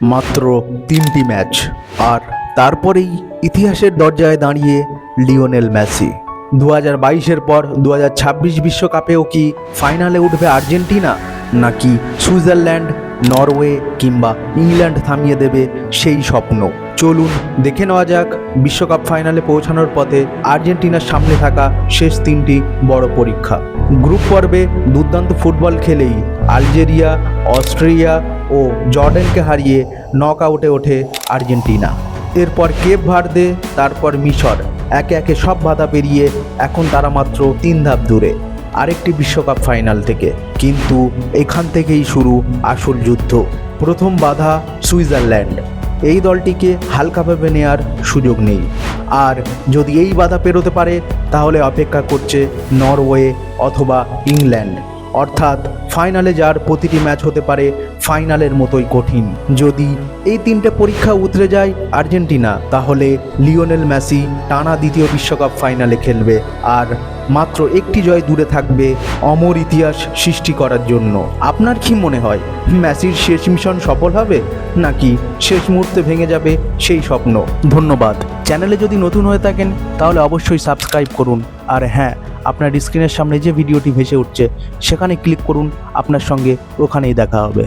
মাত্র 3টি ম্যাচ, আর তারপরেই ইতিহাসের দরজায় দাঁড়িয়ে লিওনেল মেসি। 2022-এর পর 2026 বিশ্বকাপেও কি ফাইনালে উঠবে আর্জেন্টিনা, নাকি সুইজারল্যান্ড, নরওয়ে কিংবা ইংল্যান্ড থামিয়ে দেবে সেই স্বপ্ন? চলুন দেখে নেওয়া যাক বিশ্বকাপ ফাইনালে পৌঁছানোর পথে আর্জেন্টিনার সামনে থাকা শেষ 3টি বড় পরীক্ষা। গ্রুপ পর্বে দুর্দান্ত ফুটবল খেলেই আলজেরিয়া, অস্ট্রিয়া ও জর্ডানকে হারিয়ে নক আউটে ওঠে আর্জেন্টিনা। এরপর কেপ ভার্দে, তারপর মিশর, একে একে সব বাধা পেরিয়ে এখন তারা মাত্র 3 ধাপ দূরে আরেকটি বিশ্বকাপ ফাইনাল থেকে। কিন্তু এখান থেকেই শুরু আসল যুদ্ধ। প্রথম বাধা সুইজারল্যান্ড। এই দলটিকে হালকাভাবে নেওয়ার সুযোগ নেই, আর যদি এই বাধা পেরোতে পারে তাহলে অপেক্ষা করছে নরওয়ে অথবা ইংল্যান্ড, অর্থাৎ ফাইনালে যার প্রতিটি ম্যাচ হতে পারে ফাইনালের মতোই কঠিন। যদি এই 3টে পরীক্ষা উতরে যায় আর্জেন্টিনা, তাহলে লিওনেল মেসি টানা দ্বিতীয় বিশ্বকাপ ফাইনালে খেলবে, আর মাত্র একটি জয় দূরে থাকবে অমর ইতিহাস সৃষ্টি করার জন্য। আপনার কি মনে হয়, মেসির শেষ মিশন সফল হবে, নাকি শেষ মুহূর্তে ভেঙে যাবে সেই স্বপ্ন? ধন্যবাদ। চ্যানেলে যদি নতুন হয়ে থাকেন তাহলে অবশ্যই সাবস্ক্রাইব করুন, আর হ্যাঁ, আপনার স্ক্রিনের সামনে যে ভিডিওটি ভেসে উঠছে সেখানে ক্লিক করুন। আপনার সঙ্গে ওখানেই দেখা হবে।